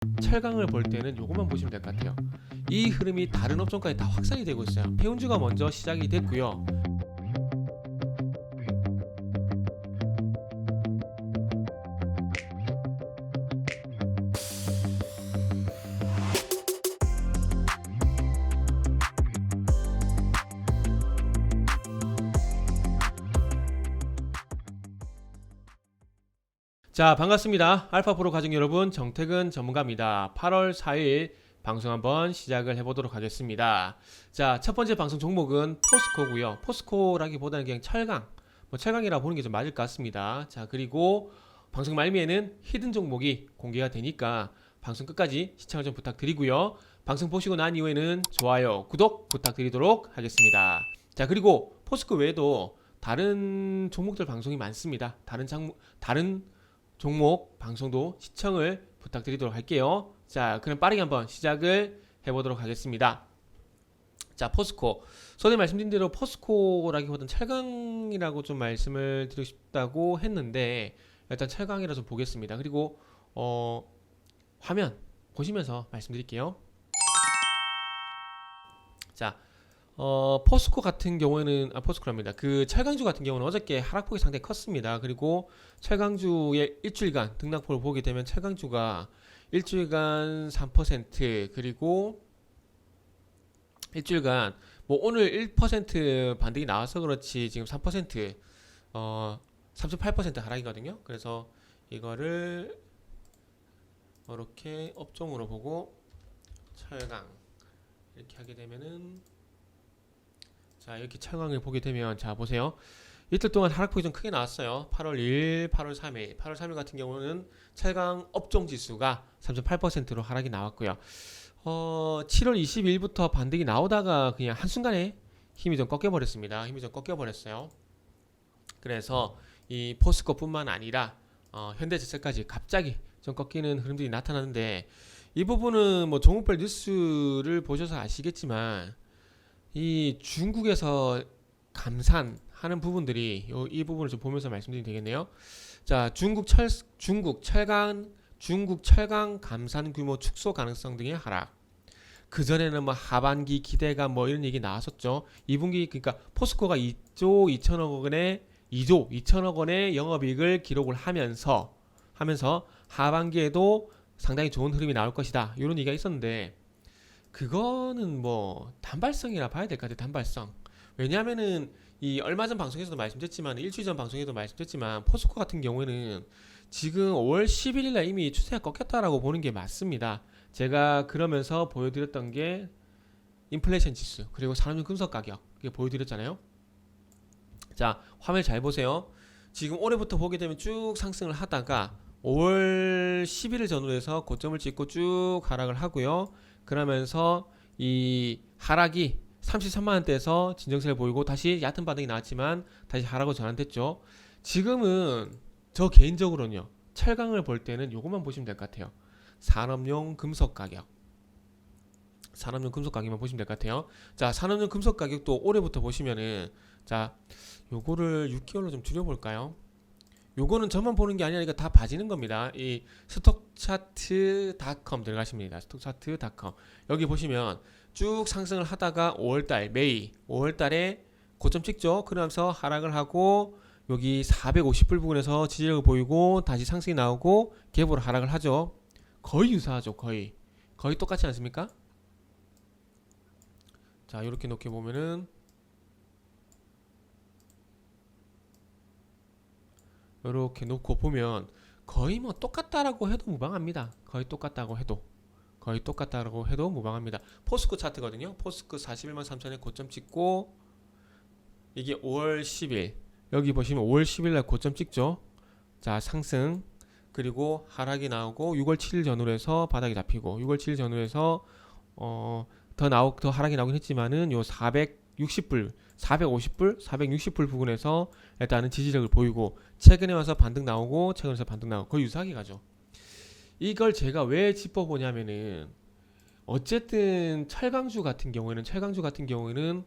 철강을 볼 때는 요것만 보시면 될 것 같아요. 이 흐름이 다른 업종까지 다 확산이 되고 있어요. 페운즈가 먼저 시작이 됐고요. 자, 반갑습니다. 알파프로 가족 여러분, 정태근 전문가입니다. 8월 4일 방송 한번 시작을 해보도록 하겠습니다. 자, 첫 번째 방송 종목은 포스코고요. 포스코라기보다는 그냥 철강, 철강이라 보는 게 좀 맞을 것 같습니다. 자, 그리고 방송 말미에는 히든 종목이 공개가 되니까 방송 끝까지 시청을 좀 부탁드리고요. 방송 보시고 난 이후에는 좋아요, 구독 부탁드리도록 하겠습니다. 자, 그리고 포스코 외에도 다른 종목들 방송이 많습니다. 다른 종목 방송도 시청을 부탁드리도록 할게요. 자, 그럼 빠르게 한번 시작을 해보도록 하겠습니다. 자, 포스코. 전에 말씀드린 대로 포스코라기보다는 철강이라고 좀 말씀을 드리고 싶다고 했는데 일단 철강이라 좀 보겠습니다. 그리고 화면 보시면서 말씀드릴게요. 자, 포스코 같은 경우에는 포스코랍니다. 그 철강주 같은 경우는 어저께 하락폭이 상당히 컸습니다. 그리고 철강주의 일주일간 등락폭을 보게 되면 철강주가 일주일간 3% 그리고 일주일간 오늘 1% 반등이 나와서 그렇지 지금 3% 3.8% 하락이거든요. 그래서 이거를 이렇게 업종으로 보고 철강 이렇게 하게 되면은 자, 이렇게 철강을 보게 되면 자 보세요. 이틀 동안 하락폭이 좀 크게 나왔어요. 8월 1일, 8월 3일. 8월 3일 같은 경우는 철강 업종 지수가 3.8%로 하락이 나왔고요. 7월 22일부터 반등이 나오다가 그냥 한순간에 힘이 좀 꺾여버렸습니다. 힘이 좀 꺾여버렸어요. 그래서 이 포스코뿐만 아니라 현대제철까지 갑자기 좀 꺾이는 흐름들이 나타나는데 이 부분은 종목별 뉴스를 보셔서 아시겠지만 이 중국에서 감산하는 부분들이 이 부분을 좀 보면서 말씀드리면 되겠네요. 자, 중국 철강 감산 규모 축소 가능성 등의 하락. 그 전에는 하반기 기대가 이런 얘기 나왔었죠. 2분기 그러니까 포스코가 2조 2천억 원의 영업이익을 기록을 하면서 하반기에도 상당히 좋은 흐름이 나올 것이다. 이런 얘기가 있었는데. 그거는 단발성이라 봐야 될 것 같아요. 단발성. 왜냐하면은 이 얼마 전 방송에서도 말씀드렸지만 일주일 전 방송에도 말씀드렸지만 포스코 같은 경우에는 지금 5월 11일 날 이미 추세가 꺾였다라고 보는 게 맞습니다. 제가 그러면서 보여드렸던 게 인플레이션 지수 그리고 산업용 금속 가격 이게 보여드렸잖아요. 자, 화면 잘 보세요. 지금 올해부터 보게 되면 쭉 상승을 하다가 5월 11일 전후로 해서 고점을 찍고 쭉 하락을 하고요. 그러면서 이 하락이 33만원대에서 진정세를 보이고 다시 얕은 반등이 나왔지만 다시 하락으로 전환됐죠. 지금은 저 개인적으로는요. 철강을 볼 때는 요것만 보시면 될 것 같아요. 산업용 금속 가격만 보시면 될 것 같아요. 자, 산업용 금속 가격도 올해부터 보시면은 자, 요거를 6개월로 좀 줄여볼까요? 요거는 저만 보는 게 아니라 이거 다 봐지는 겁니다. 이 스톡차트닷컴 들어가십니다. 스톡차트닷컴 여기 보시면 쭉 상승을 하다가 5월달에 고점 찍죠. 그러면서 하락을 하고 여기 450불 부근에서 지지력을 보이고 다시 상승이 나오고 갭으로 하락을 하죠. 거의 유사하죠. 거의 똑같지 않습니까? 자, 이렇게 놓게 보면은 이렇게 놓고 보면 거의 똑같다라고 해도 무방합니다. 거의 똑같다고 해도 무방합니다. 포스코 차트거든요. 포스코 41만 3천에 고점 찍고 이게 5월 10일 여기 보시면 5월 10일 날 고점 찍죠. 자, 상승 그리고 하락이 나오고 6월 7일 전후로 해서 바닥이 잡히고 6월 7일 전후로 해서 더 하락이 나오긴 했지만은 요 450불 460불 부근에서 일단은 지지력을 보이고 최근에 와서 반등 나오고 최근에 와서 반등 나오고 거의 유사하게 가죠. 이걸 제가 왜 짚어보냐면은 어쨌든 철강주 같은 경우에는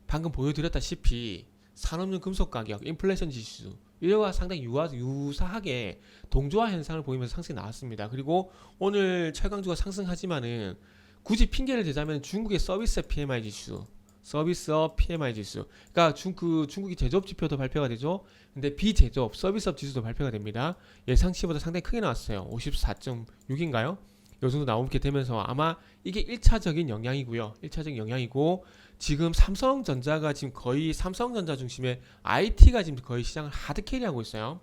방금 보여드렸다시피 산업용 금속 가격, 인플레이션 지수 이와 상당히 유사하게 동조화 현상을 보이면서 상승이 나왔습니다. 그리고 오늘 철강주가 상승하지만은 굳이 핑계를 대자면 중국의 서비스업 PMI 지수, 서비스업 PMI 지수, 그러니까 중국이 제조업 지표도 발표가 되죠. 근데 비제조업 서비스업 지수도 발표가 됩니다. 예상치보다 상당히 크게 나왔어요. 54.6인가요? 요 정도 나오게 되면서 아마 이게 1차적인 영향이고요. 1차적인 영향이고, 지금 삼성전자가 지금 거의 삼성전자 중심의 IT가 지금 거의 시장을 하드캐리하고 있어요.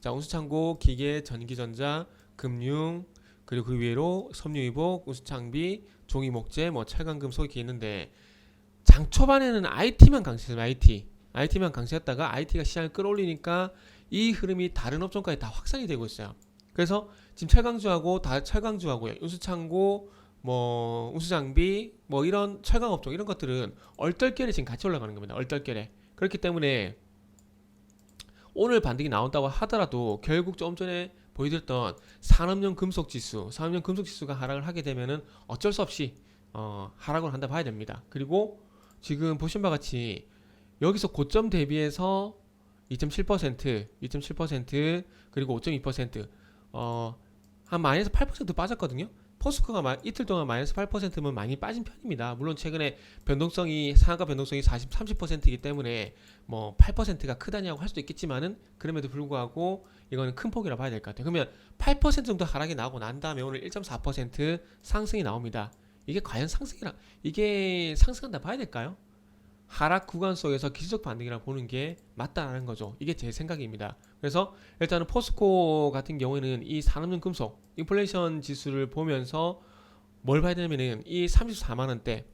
자, 운수창고, 기계, 전기전자, 금융, 그리고 그 위로 섬유유복, 운수장비, 종이목재, 뭐 철강금속 이렇게 있는데, 장 초반에는 IT만 강세했어요. IT만 강세했다가 IT가 시장을 끌어올리니까 이 흐름이 다른 업종까지 다 확산이 되고 있어요. 그래서 지금 철강주하고요, 운수창고, 뭐 운수장비, 뭐 이런 철강 업종 이런 것들은 얼떨결에 지금 같이 올라가는 겁니다. 얼떨결에. 그렇기 때문에 오늘 반등이 나온다고 하더라도 결국 좀 전에 보여드렸던 산업용 금속 지수가 하락을 하게 되면은 어쩔 수 없이 하락을 한다 봐야 됩니다. 그리고 지금 보신 바와 같이 여기서 고점 대비해서 2.7%, 그리고 5.2%, 한 마이너스 8% 빠졌거든요. 포스코가 이틀 동안 마이너스 8%면 많이 빠진 편입니다. 물론 최근에 상한가 변동성이 30%이기 때문에 뭐 8%가 크다냐고 할 수도 있겠지만은, 그럼에도 불구하고 이거는 큰 폭이라 봐야 될 것 같아요. 그러면 8% 정도 하락이 나오고 난 다음에 오늘 1.4% 상승이 나옵니다. 이게 과연 이게 상승한다 봐야 될까요? 하락 구간 속에서 기술적 반등이라고 보는 게 맞다라는 거죠. 이게 제 생각입니다. 그래서 일단은 포스코 같은 경우에는 이 산업용 금속 인플레이션 지수를 보면서 뭘 봐야 되냐면은 이 34만원대,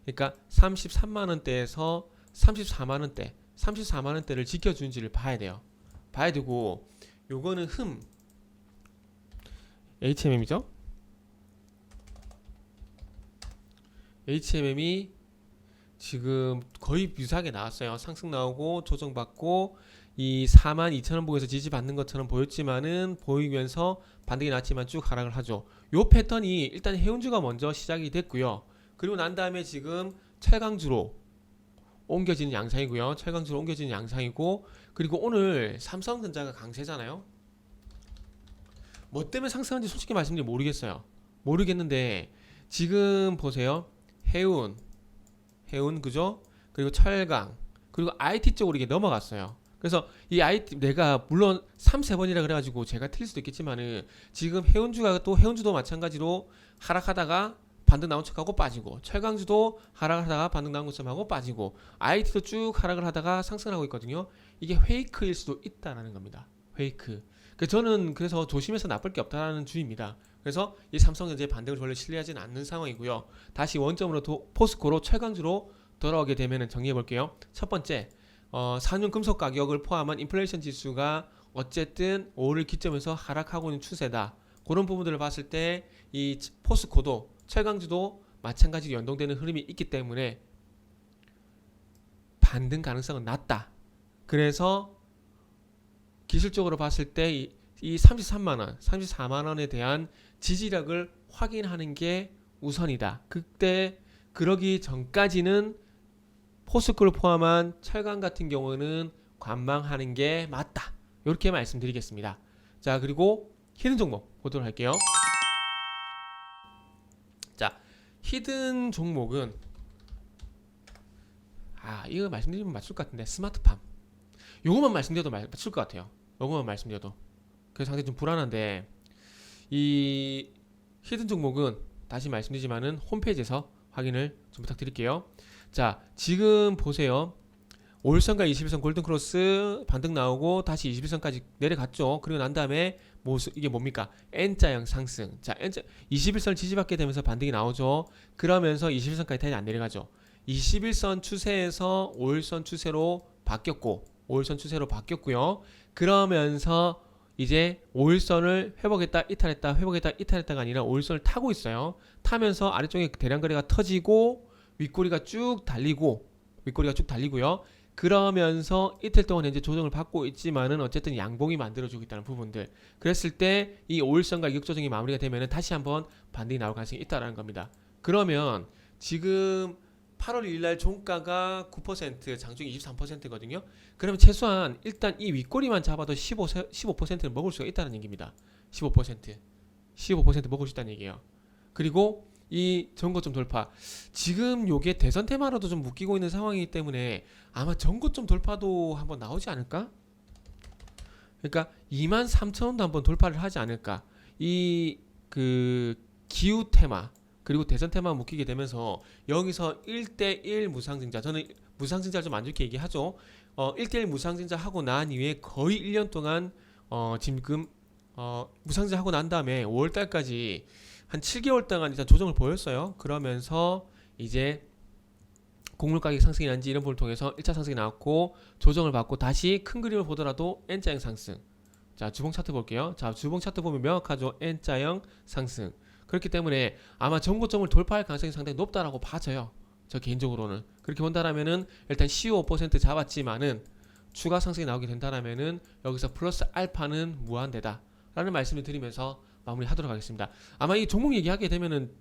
그러니까 33만원대에서 34만원대를 지켜준지를 봐야 돼요. 봐야 되고, 요거는 HMM이죠. HMM이 지금 거의 유사하게 나왔어요. 상승 나오고 조정받고 이 42,000원 부에서 지지받는 것처럼 보이면서 반등이 나왔지만 쭉 하락을 하죠. 요 패턴이 일단 해운주가 먼저 시작이 됐고요. 그리고 난 다음에 지금 철강주로 옮겨지는 양상이고, 그리고 오늘 삼성전자가 강세잖아요. 뭐 때문에 상승한지 솔직히 말씀드리면 모르겠는데 지금 보세요. 해운 그죠? 그리고 철강, 그리고 IT 쪽으로 이게 넘어갔어요. 그래서 이 IT, 내가 물론 3-3번이라 그래가지고 제가 틀릴 수도 있겠지만은, 지금 해운주도 마찬가지로 하락하다가 반등 나온 척하고 빠지고, 철강주도 하락하다가 반등 나온 것처럼 하고 빠지고, IT도 쭉 하락을 하다가 상승하고 있거든요. 이게 페이크일 수도 있다라는 겁니다. 페이크. 저는 그래서 조심해서 나쁠 게 없다라는 주의입니다. 그래서 이 삼성전자의 반등을 별로 신뢰하지는 않는 상황이고요. 다시 원점으로 포스코로 철강주로 돌아오게 되면 정리해 볼게요. 첫 번째, 산용 금속 가격을 포함한 인플레이션 지수가 어쨌든 5를 기점에서 하락하고 있는 추세다. 그런 부분들을 봤을 때 이 포스코도 철강주도 마찬가지로 연동되는 흐름이 있기 때문에 반등 가능성은 낮다. 그래서 기술적으로 봤을 때 이 33만원, 34만원에 대한 지지력을 확인하는 게 우선이다. 그러기 전까지는 포스코를 포함한 철강 같은 경우는 관망하는 게 맞다. 이렇게 말씀드리겠습니다. 자, 그리고 히든 종목 보도록 할게요. 자, 히든 종목은 이거 말씀드리면 맞출 것 같은데, 스마트팜. 요것만 말씀드려도 맞출 것 같아요. 요것만 말씀드려도. 그래서 상당히 좀 불안한데, 이 히든 종목은 다시 말씀드리지만은 홈페이지에서 확인을 좀 부탁드릴게요. 자, 지금 보세요. 5일선과 21선 골든크로스 반등 나오고 다시 21선까지 내려갔죠. 그리고 난 다음에 이게 뭡니까? N자형 상승. 자, 21선을 지지받게 되면서 반등이 나오죠. 그러면서 21선까지 다시 안 내려가죠. 21선 추세에서 5일선 추세로 바뀌었고요. 그러면서 이제 5일선을 회복했다 이탈했다가 아니라 5일선을 타고 있어요. 타면서 아래쪽에 대량거래가 터지고 윗꼬리가 쭉 달리고요. 그러면서 이틀 동안 현재 조정을 받고 있지만은 어쨌든 양봉이 만들어주고 있다는 부분들. 그랬을 때 이 5일선 가격 조정이 마무리가 되면은 다시 한번 반등이 나올 가능성이 있다라는 겁니다. 그러면 지금 8월 1일 날 종가가 9%, 장중 23%거든요. 그러면 최소한 일단 이 윗꼬리만 잡아도 15%는 먹을 수가 있다는 얘기입니다. 15% 먹을 수 있다는 얘기예요. 그리고 이 전고점 돌파, 지금 요게 대선 테마로도 좀 묶이고 있는 상황이기 때문에 아마 전고점 돌파도 한번 나오지 않을까? 그러니까 23,000원도 한번 돌파를 하지 않을까? 이 그 기후 테마 그리고 대선 테마 묶이게 되면서 여기서 1대1 무상증자, 저는 무상증자를 좀 안 좋게 얘기하죠. 1대1 무상증자 하고 난 이후에 거의 1년 동안 지금 무상증자 하고 난 다음에 5월달까지 한 7개월 동안 일단 조정을 보였어요. 그러면서 이제 곡물 가격 상승이 난지 이런 부분을 통해서 1차 상승이 나왔고 조정을 받고 다시 큰 그림을 보더라도 N자형 상승. 자, 주봉 차트 볼게요. 자, 주봉 차트 보면 명확하죠. N자형 상승. 그렇기 때문에 아마 전고점을 돌파할 가능성이 상당히 높다라고 봐져요. 저 개인적으로는. 그렇게 본다라면은 일단 15% 잡았지만은 추가 상승이 나오게 된다라면은 여기서 플러스 알파는 무한대다. 라는 말씀을 드리면서 마무리하도록 하겠습니다. 아마 이 종목 얘기하게 되면은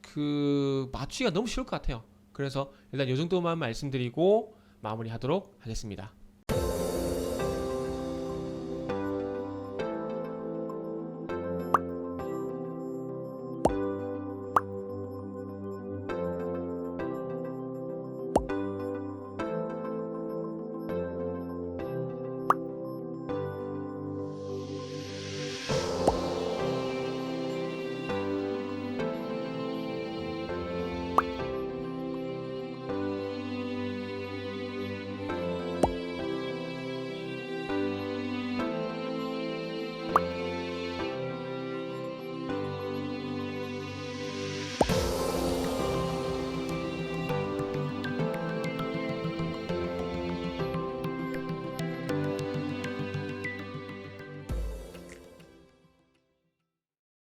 그 맞추기가 너무 쉬울 것 같아요. 그래서 일단 이 정도만 말씀드리고 마무리하도록 하겠습니다.